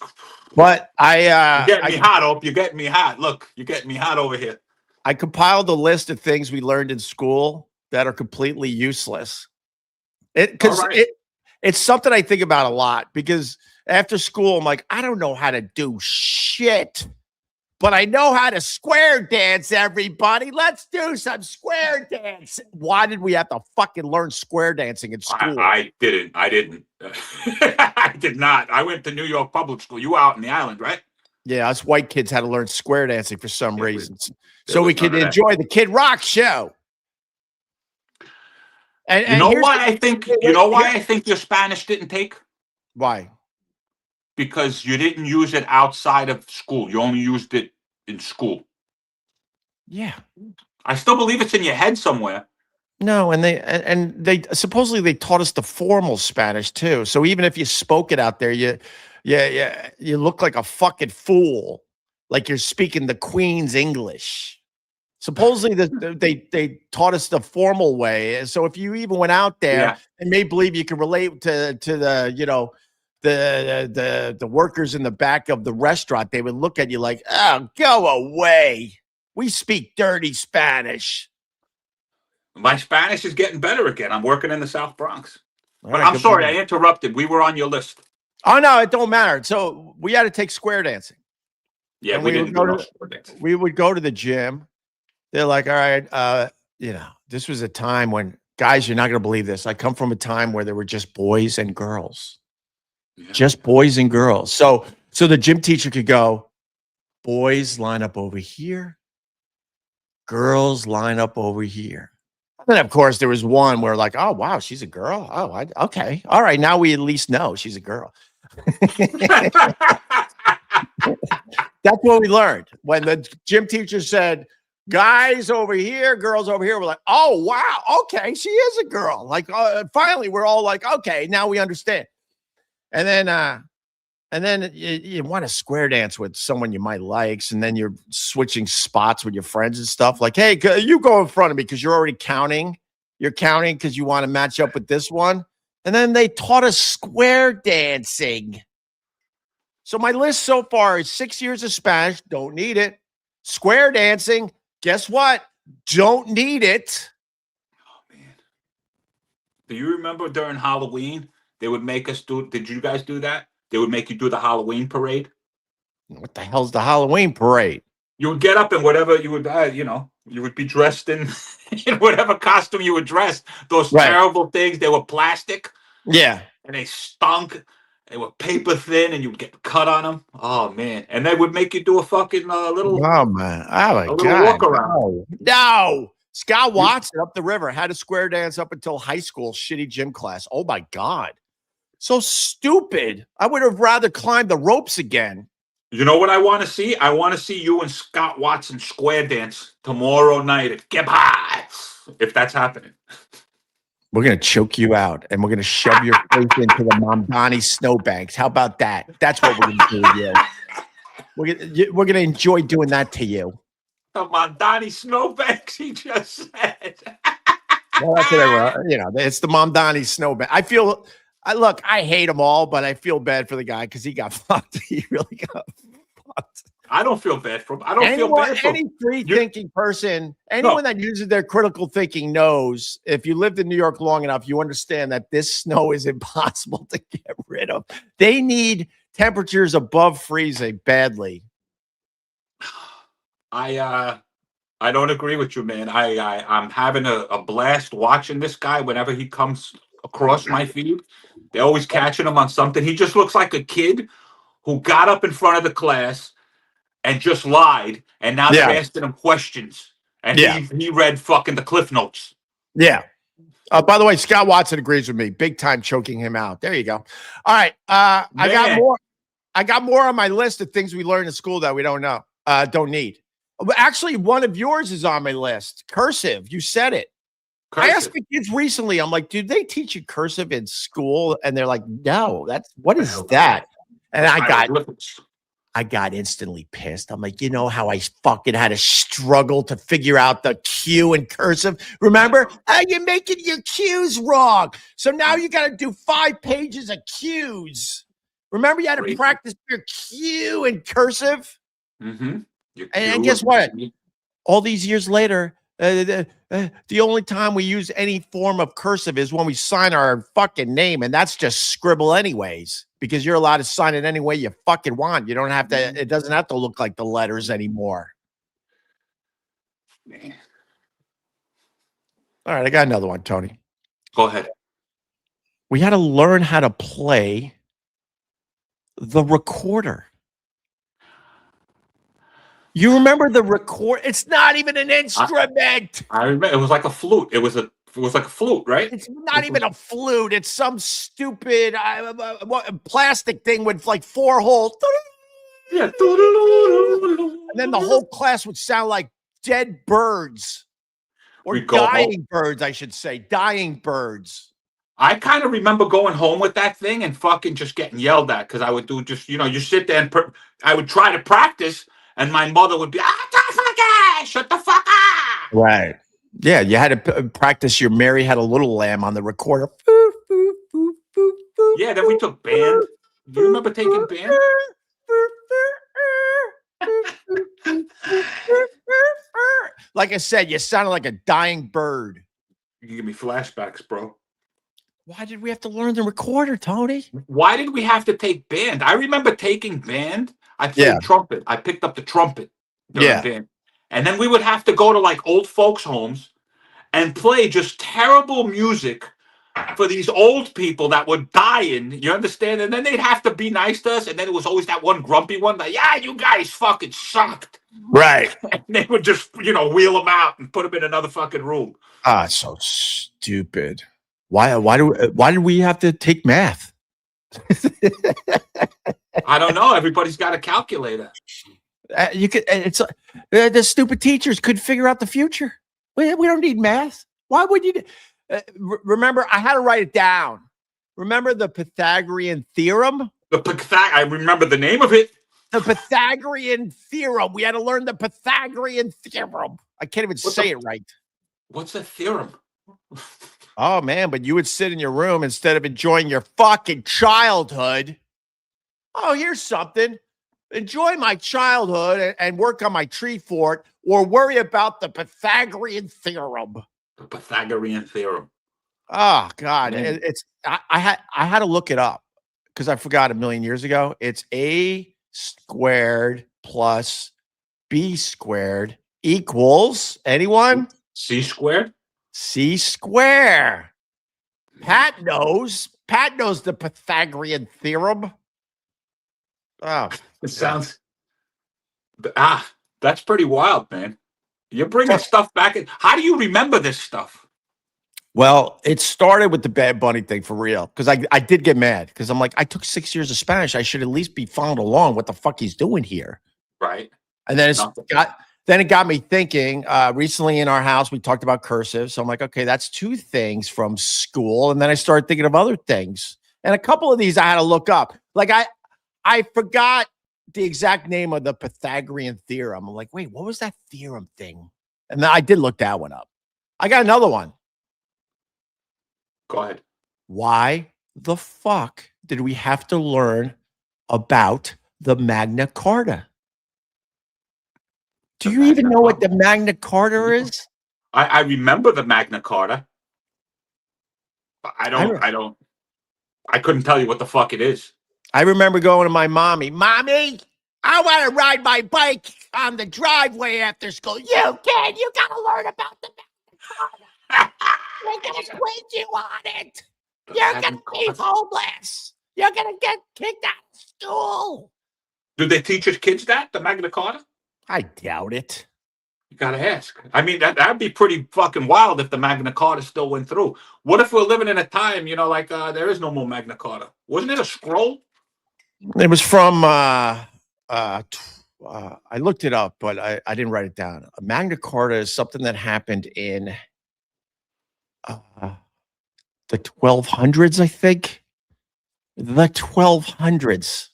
But you're getting me hot, Ope. You're getting me hot. Look, you're getting me hot over here. I compiled a list of things we learned in school that are completely useless. It's something I think about a lot because after school, I'm like, I don't know how to do shit, but I know how to square dance, everybody. Let's do some square dance. Why did we have to fucking learn square dancing in school? I didn't. I did not. I went to New York public school. You were out in the island, right? Yeah, us white kids had to learn square dancing for some reasons. So we could enjoy the Kid Rock show. And you know why I think your Spanish didn't take? Why? Because you didn't use it outside of school. You only used it in school. Yeah. I still believe it's in your head somewhere. No, and they supposedly they taught us the formal Spanish too. So even if you spoke it out there, you look like a fucking fool, like you're speaking the Queen's English. Supposedly they taught us the formal way. So if you even went out there Yeah. and made believe you could relate to the the workers in the back of the restaurant, they would look at you like, oh, go away. We speak dirty Spanish. My Spanish is getting better again. I'm working in the South Bronx. All But right, I'm good for sorry, I you. interrupted. We were on your list. Oh no, it don't matter. So we had to take square dancing. Yeah, And we we would didn't go do no to sport dancing. we would go to the gym. They're like, all right, this was a time when guys, you're not gonna believe this. I come from a time where there were just boys and girls. Yeah. Just boys and girls. So the gym teacher could go, boys line up over here, girls line up over here. And then of course there was one where like, oh wow, she's a girl. Oh, okay. All right, now we at least know she's a girl. That's what we learned when the gym teacher said, guys over here, girls over here. We're like, oh, wow. Okay. She is a girl. Like, finally, we're all like, okay, now we understand. And then you want to square dance with someone you might like. And then you're switching spots with your friends and stuff like, hey, you go in front of me because you're already counting. You're counting because you want to match up with this one. And then they taught us square dancing. So my list so far is 6 years of Spanish, don't need it. Square dancing, guess what? Don't need it. Oh man. Do you remember during Halloween, they would make us do, did you guys do that? They would make you do the Halloween parade. What the hell's the Halloween parade? You would get up in whatever you would, you would be dressed in, in whatever costume you were dressed. Those terrible things, they were plastic. Yeah. And they stunk. They were paper thin, and you'd get cut on them. Oh man! And they would make you do a fucking little, oh man, oh my little god, walk around. No. Scott Watson up the river had a square dance up until high school shitty gym class. Oh my god, so stupid. I would have rather climbed the ropes again. You know what I want to see? I want to see you and Scott Watson square dance tomorrow night at Get High, if that's happening. We're going to choke you out, and we're going to shove your face into the Mamdani snowbanks. How about that? That's what we're going to do with you. We're going to enjoy doing that to you. The Mamdani snowbanks, he just said. Well, that's whatever. It's the Mamdani snowbank. I hate them all, but I feel bad for the guy because he got fucked. He really got fucked. I don't feel bad for him. I don't feel bad for him. Any free-thinking person, anyone that uses their critical thinking knows, if you lived in New York long enough, you understand that this snow is impossible to get rid of. They need temperatures above freezing badly. I don't agree with you, man. I'm having a blast watching this guy whenever he comes across my feed. They're always catching him on something. He just looks like a kid who got up in front of the class and just lied, and now they're asking him questions. And he read fucking the Cliff Notes. Yeah. By the way, Scott Watson agrees with me. Big time choking him out. There you go. All right. I got more on my list of things we learned in school that we don't need. Actually, one of yours is on my list. Cursive. You said it. Cursive. I asked the kids recently, I'm like, did they teach you cursive in school? And they're like, no, what is that? And I got instantly pissed. I'm like, you know how I fucking had to struggle to figure out the Q in cursive? Remember? You're making your Q's wrong. So now you got to do 5 pages of Q's. Remember you had to practice your Q in cursive? Mm-hmm. And guess what? All these years later, the only time we use any form of cursive is when we sign our fucking name, and that's just scribble anyways, because you're allowed to sign it any way you fucking want. You don't have to, it doesn't have to look like the letters anymore. Man. All right, I got another one, Tony. Go ahead. We had to learn how to play the recorder. You remember the record? It's not even an instrument. I remember it was like a flute. It was a It was like a flute, right? It's not even a flute. It's some stupid plastic thing with like 4 holes. Yeah. And then the whole class would sound like dead birds or We go home. dying birds, I should say. Dying birds. I kind of remember going home with that thing and fucking just getting yelled at because I would do just, you sit there and I would try to practice and my mother would be, shut the fuck up. Right. Yeah, you had to practice your Mary Had a Little Lamb on the recorder. Yeah, then we took band. Do you remember taking band? Like I said, you sounded like a dying bird. You give me flashbacks, bro. Why did we have to learn the recorder, Tony? Why did we have to take band? I remember taking band. I played trumpet. I picked up the trumpet during band. And then we would have to go to like old folks' homes and play just terrible music for these old people that were dying. You understand? And then they'd have to be nice to us. And then it was always that one grumpy one that, yeah, you guys fucking sucked. Right. And they would just, wheel them out and put them in another fucking room. Ah, so stupid. Why did we have to take math? I don't know. Everybody's got a calculator. The stupid teachers could figure out the future. We don't need math. Why would you? Remember, I had to write it down. Remember the Pythagorean theorem? I remember the name of it. The Pythagorean theorem. We had to learn the Pythagorean theorem. I can't even say it right. What's a theorem? Oh, man, but you would sit in your room instead of enjoying your fucking childhood. Oh, here's something. Enjoy my childhood and work on my tree fort or worry about the Pythagorean theorem. The Pythagorean theorem. Oh, God. I had to look it up because I forgot a million years ago. It's A squared plus B squared equals, anyone? C squared? C square. Pat knows the Pythagorean theorem. Oh, it sounds. That's pretty wild, man. You're bringing stuff back. How do you remember this stuff? Well, it started with the Bad Bunny thing for real. Because I did get mad because I'm like, I took 6 years of Spanish. I should at least be following along what the fuck he's doing here. Right. And then it got me thinking. Recently in our house, we talked about cursive. So I'm like, okay, that's 2 things from school. And then I started thinking of other things. And a couple of these I had to look up. Like I forgot the exact name of the Pythagorean theorem. I'm like, wait, what was that theorem thing? And then I did look that one up. I got another one. Go ahead. Why the fuck did we have to learn about the Magna Carta? Do you even know what the Magna Carta is? I remember the Magna Carta. But I couldn't tell you what the fuck it is. I remember going to my mommy, I want to ride my bike on the driveway after school. You got to learn about the Magna Carta. They're going to quiz you on it. You're going to be homeless. You're going to get kicked out of school. Do they teach us kids that, the Magna Carta? I doubt it. You got to ask. I mean, that'd be pretty fucking wild if the Magna Carta still went through. What if we're living in a time, like there is no more Magna Carta? Wasn't it a scroll? It was from, I looked it up, but I didn't write it down. A Magna Carta is something that happened in the 1200s, I think. The 1200s.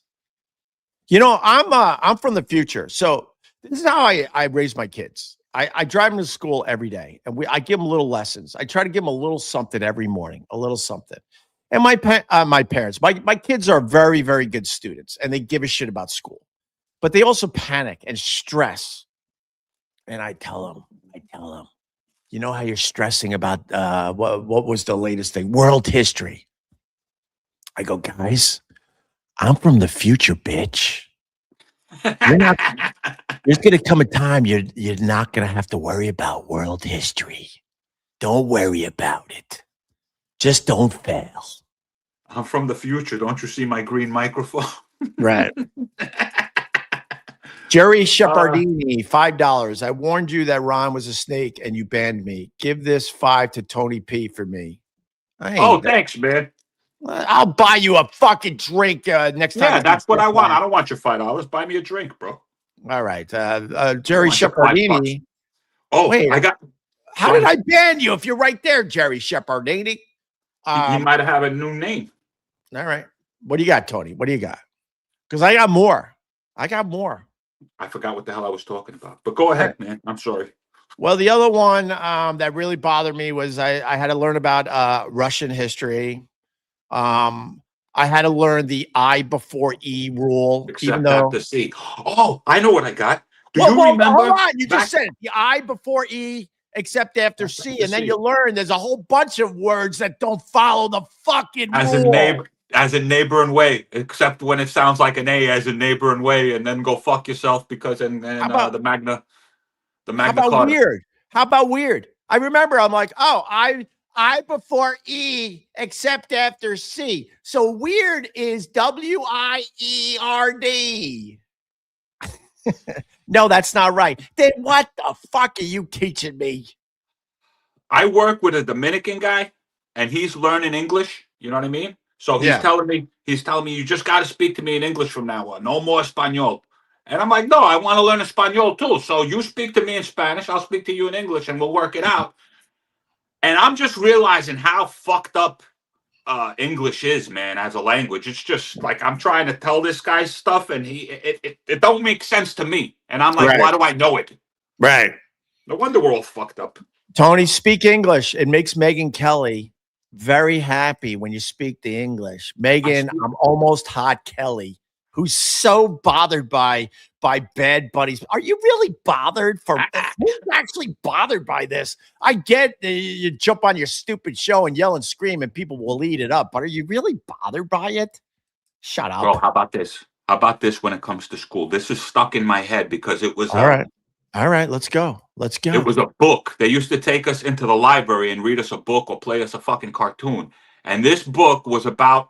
I'm from the future. So this is how I raise my kids. I drive them to school every day, and I give them little lessons. I try to give them a little something every morning, a little something. And my parents, my kids are very, very good students, and they give a shit about school. But they also panic and stress. And I tell them, you know how you're stressing about what was the latest thing? World history. I go, guys, I'm from the future, bitch. There's going to come a time you're not going to have to worry about world history. Don't worry about it. Just don't fail. I'm from the future. Don't you see my green microphone? Right. Jerry Shepardini, $5. I warned you that Ron was a snake and you banned me. Give this 5 to Tony P for me. I ain't. Thanks, man. I'll buy you a fucking drink next time. Yeah, that's what I want. I don't want your $5. Buy me a drink, bro. All right. Jerry Shepardini. Oh, wait. How did I ban you if you're right there, Jerry Shepardini? He might have a new name. All right. What do you got, Tony? What do you got? Because I got more. I forgot what the hell I was talking about. But go ahead, man. I'm sorry. Well, the other one that really bothered me was I had to learn about Russian history. I had to learn the I before E rule. Except after C. Oh, I know what I got. Do you remember? Hold on. You just said it. The I before E except after C. And then you learn there's a whole bunch of words that don't follow the fucking rule. As in neighbor and way, except when it sounds like an A, as in neighbor and way, and then go fuck yourself because the Magna Carta. How about weird? I remember I'm like, oh, I before E except after C. So weird is WIERD. No, that's not right. Then what the fuck are you teaching me? I work with a Dominican guy and he's learning English. You know what I mean? So he's telling me, you just got to speak to me in English from now on. No more Espanol. And I'm like, no, I want to learn Espanol too. So you speak to me in Spanish, I'll speak to you in English, and we'll work it out. And I'm just realizing how fucked up English is, man, as a language. It's just like I'm trying to tell this guy stuff, and it don't make sense to me. And I'm like, why do I know it? Right. No wonder we're all fucked up. Tony, speak English. It makes Megyn Kelly very happy when you speak the English. Megyn, I'm almost hot Kelly, who's so bothered by bad buddies. Are you really bothered? Who's actually bothered by this? I get you jump on your stupid show and yell and scream and people will eat it up, but are you really bothered by it? Shut up. Bro, how about this? How about this when it comes to school? This is stuck in my head because it was... All right, let's go. It was a book. They used to take us into the library and read us a book or play us a fucking cartoon. And this book was about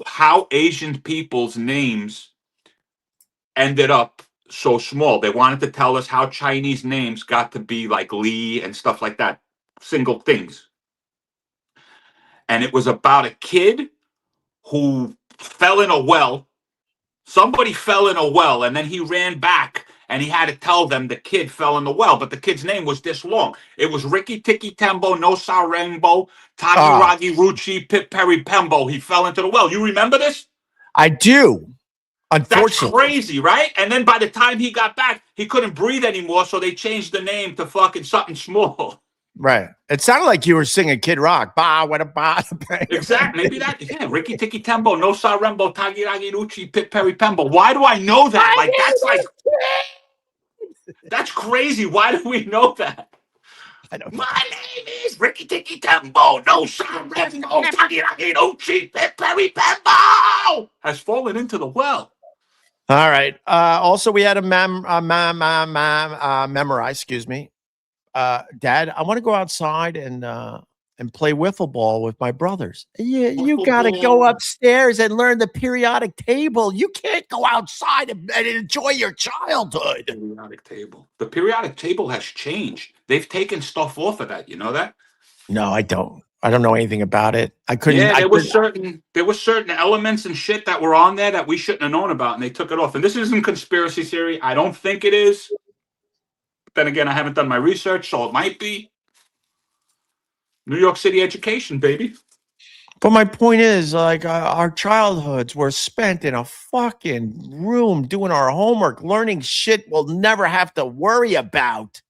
how Asian people's names ended up so small. They wanted to tell us how Chinese names got to be like Lee and stuff like that. Single things. And it was about a kid who fell in a well. Somebody fell in a well and then he ran back. And he had to tell them the kid fell in the well, but the kid's name was this long. It was Ricky Tiki Tembo, No Sa Rainbow, Tagi Ragi Ruchi, Pip Perry Pembo. He fell into the well. You remember this? I do. Unfortunately. That's crazy, right? And then by the time he got back, he couldn't breathe anymore, so they changed the name to fucking something small. Right. It sounded like you were singing Kid Rock. Ba, what a ba. Exactly. Maybe that. Yeah. Ricky Tiki Tembo, No Sa Rainbow, Tagi Ragi Ruchi, Pip Perry Pembo. Why do I know that? Like, that's like... That's crazy. Why do we know that? I don't know. My name is Ricky Tiki Tembo. No son, no Tagi Perry Pembo has fallen into the well. All right. Also, we had a memorize. Excuse me, Dad. I want to go outside and play wiffle ball with my brothers. You got to go upstairs and learn the periodic table. You can't go outside and enjoy your childhood. Periodic table. The periodic table has changed. They've taken stuff off of that. You know that? No, I don't. I don't know anything about it. I couldn't. Yeah, there were certain elements and shit that were on there that we shouldn't have known about, and they took it off. And this isn't conspiracy theory. I don't think it is. But then again, I haven't done my research, so it might be. New York City education, baby. But my point is, like, our childhoods were spent in a fucking room doing our homework, learning shit we'll never have to worry about.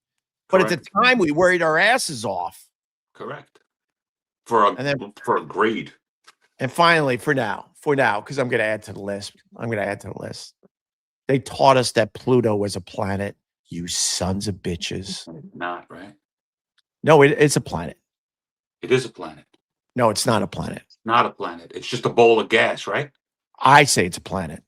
But at the time, we worried our asses off. Correct. For a grade. And finally, for now, because I'm going to add to the list. They taught us that Pluto was a planet. You sons of bitches. Not right. No, it's a planet. It is a planet. No, it's not a planet. It's not a planet. It's just a bowl of gas, right? I say it's a planet.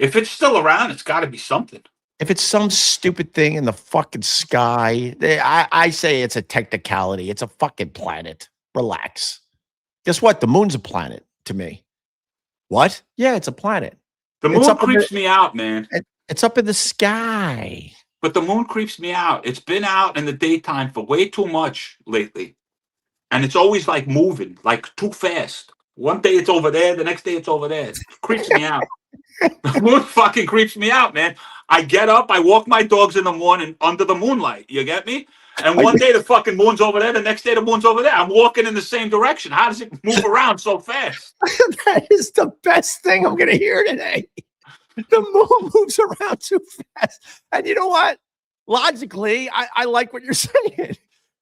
If it's still around, it's got to be something. If it's some stupid thing in the fucking sky, I say it's a technicality. It's a fucking planet. Relax. Guess what? The moon's a planet to me. What? Yeah, it's a planet. The It's moon up in the. creeps me out, man. It's up in the sky. But the moon creeps me out. It's been out in the daytime for way too much lately. And it's always like moving, like too fast. One day it's over there, the next day it's over there. It creeps me out. The moon fucking creeps me out, man. I get up, I walk my dogs in the morning under the moonlight. You get me? And one day the fucking moon's over there, the next day the moon's over there. I'm walking in the same direction. How does it move around so fast? That is the best thing I'm going to hear today. The moon moves around too fast. And you know what? Logically, I like what you're saying.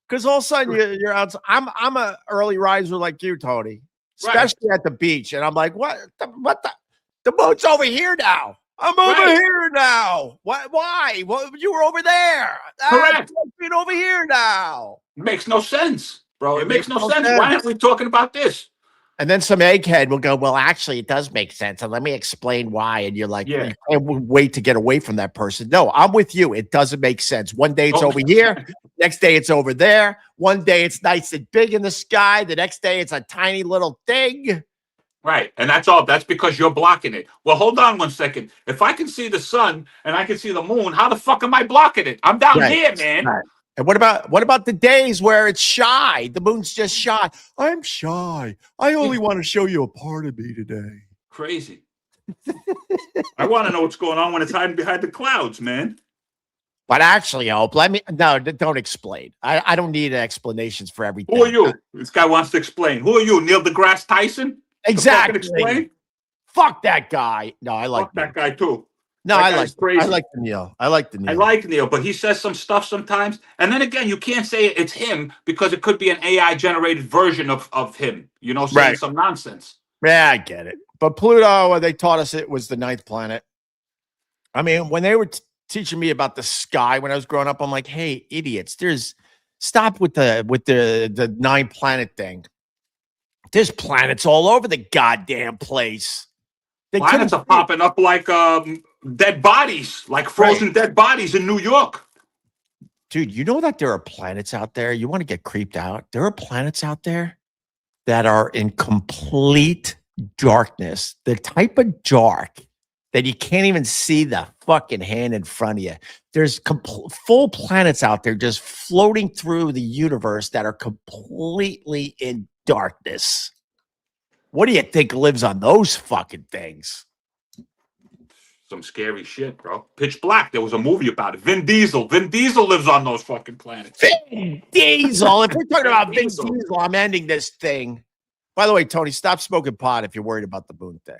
Because all of a sudden you're out. I'm a early riser like you, Tony, especially at the beach. And I'm like, what the moon's over here now. I'm over here now. Why? Well, you were over there. Correct. I'm over here now. It makes no sense, bro. It makes no sense. Why aren't we talking about this? And then some egghead will go, well, actually, it does make sense. And let me explain why. And you're like, you can't wait to get away from that person. No, I'm with you. It doesn't make sense. One day it's over here. Next day it's over there. One day it's nice and big in the sky. The next day it's a tiny little thing. Right. And that's all. That's because you're blocking it. Well, hold on one second. If I can see the sun and I can see the moon, how the fuck am I blocking it? I'm down here, man. Right. And what about the days where it's shy? The moon's just shy. I'm shy. I only want to show you a part of me today. Crazy. I want to know what's going on when it's hiding behind the clouds, man. But actually, Hope, don't explain. I don't need explanations for everything. Who are you? This guy wants to explain. Who are you, Neil deGrasse Tyson? Exactly. Explain? Fuck that guy. No, I like that guy too. No, I like the Neil. I like Neil, but he says some stuff sometimes. And then again, you can't say it's him because it could be an AI generated version of him, saying some nonsense. Yeah, I get it. But Pluto, they taught us it was the 9th planet. I mean, when they were teaching me about the sky when I was growing up, I'm like, hey, idiots, stop with the 9 planet thing. There's planets all over the goddamn place. Planets are popping up like dead bodies, like frozen dead bodies in New York. Dude, you know that there are planets out there? You want to get creeped out? There are planets out there that are in complete darkness. The type of dark that you can't even see the fucking hand in front of you. There's full planets out there just floating through the universe that are completely in darkness. What do you think lives on those fucking things? Some scary shit, bro. Pitch Black. There was a movie about it. Vin Diesel. Vin Diesel lives on those fucking planets. Vin Diesel. If we're talking about Vin Diesel, I'm ending this thing. By the way, Tony, stop smoking pot if you're worried about the moon thing.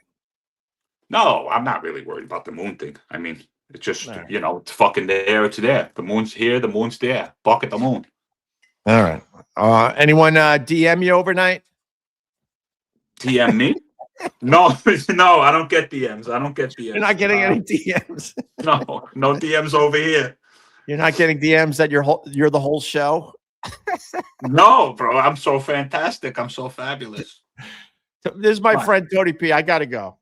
No, I'm not really worried about the moon thing. I mean, it's just, it's fucking there. It's there. The moon's here. The moon's there. Fuck at the moon. All right. Anyone DM you overnight? DM me? No, I don't get DMs. You're not getting any DMs. No DMs over here. You're not getting DMs that you're the whole show? No, bro. I'm so fantastic. I'm so fabulous. This is my friend Tony P. I gotta go.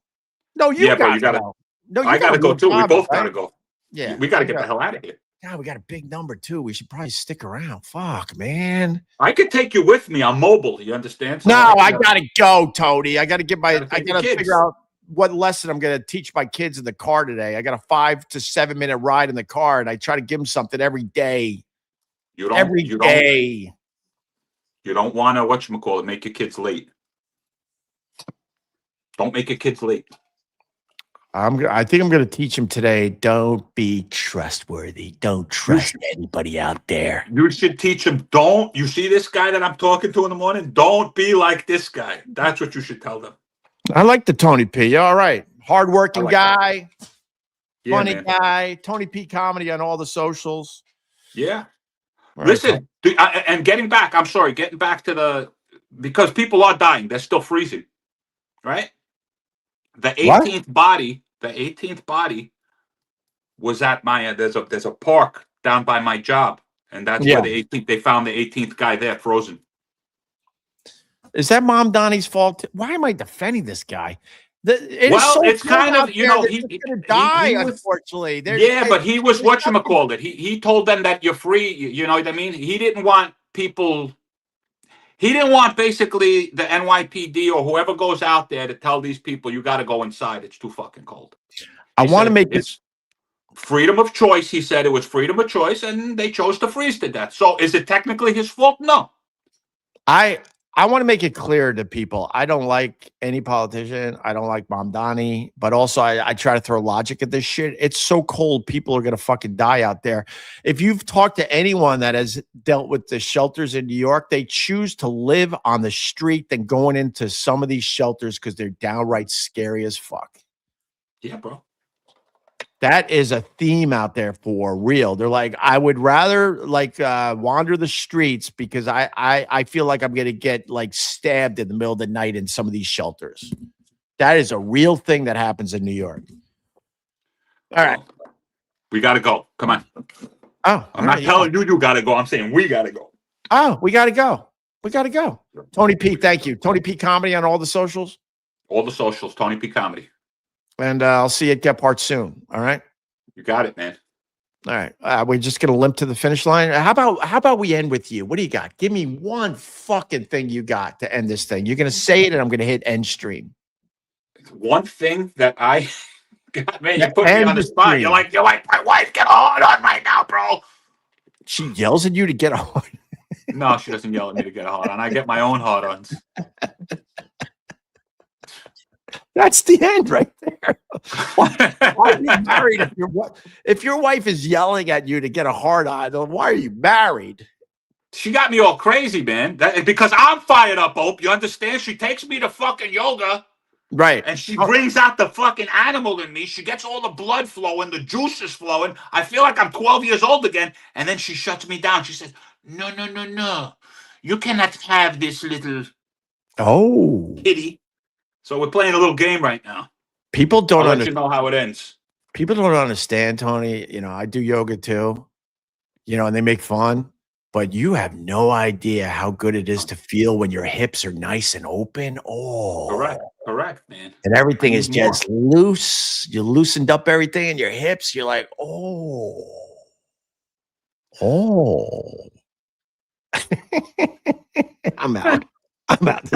No, you gotta go. No, I gotta go too. We both gotta go. Yeah, we gotta get the hell out of here. God, we got a big number too. We should probably stick around. Fuck, man. I could take you with me. I'm mobile. You understand? So I gotta go, Tony. I gotta figure out what lesson I'm gonna teach my kids in the car today. I got a 5 to 7 minute ride in the car, and I try to give them something every day. Every day. You don't want to whatchamacallit, make your kids late. Don't make your kids late. I think I'm going to teach him today. Don't be trustworthy. Don't trust anybody out there. You should teach him. You see this guy that I'm talking to in the morning? Don't be like this guy. That's what you should tell them. I like the Tony P. All right. Hardworking guy. Funny guy. Tony P comedy on all the socials. Yeah. Listen, and getting back to because people are dying. They're still freezing. Right? The 18th body was at my there's a park down by my job, and that's where they found the 18th guy there frozen. Is that Mom Donnie's fault? Why am I defending this guy? It's kind of he's gonna die, unfortunately. But he was whatchamacallit. He told them that you're free. You know what I mean? He didn't want people. He didn't want basically the NYPD or whoever goes out there to tell these people you got to go inside. It's too fucking cold. I He want to said make it's freedom of choice. He said it was freedom of choice, and they chose to freeze to death. So is it technically his fault? No. I want to make it clear to people. I don't like any politician. I don't like Mamdani, but also I try to throw logic at this shit. It's so cold. People are going to fucking die out there. If you've talked to anyone that has dealt with the shelters in New York, they choose to live on the street than going into some of these shelters because they're downright scary as fuck. Yeah, bro. That is a theme out there for real. They're like, I would rather like wander the streets because I feel like I'm gonna get like stabbed in the middle of the night in some of these shelters. That is a real thing that happens in New York. All right. We gotta go. Come on. Oh, I'm not telling you gotta go. I'm saying we gotta go. Oh, we gotta go. We gotta go. Tony P, thank you. Tony P Comedy on all the socials. All the socials, Tony P Comedy. And I'll see you at Get Part soon. All right. You got it, man. All right. We're just gonna limp to the finish line. How about we end with you? What do you got? Give me one fucking thing you got to end this thing. You're gonna say it, and I'm gonna hit end stream. One thing that I got, man, you put me End on the spot. stream. You're like, my wife, get hard on right now, bro. She yells at you to get on. No, she doesn't yell at me to get hard on. I get my own hard ons. That's the end right there. Why are you married if your wife is yelling at you to get a hard on? Why are you married? She got me all crazy, man. Because I'm fired up, Hope. You understand? She takes me to fucking yoga. Right. And she brings out the fucking animal in me. She gets all the blood flowing, the juices flowing. I feel like I'm 12 years old again. And then she shuts me down. She says, no, no, no, no. You cannot have this little kitty. So we're playing a little game right now. People don't I'll let you know how it ends. People don't understand, Tony. You know, I do yoga too, and they make fun, but you have no idea how good it is to feel when your hips are nice and open. Oh, correct, man. And everything is just loose. You loosened up everything in your hips. You're like, oh. I'm out. I'm out.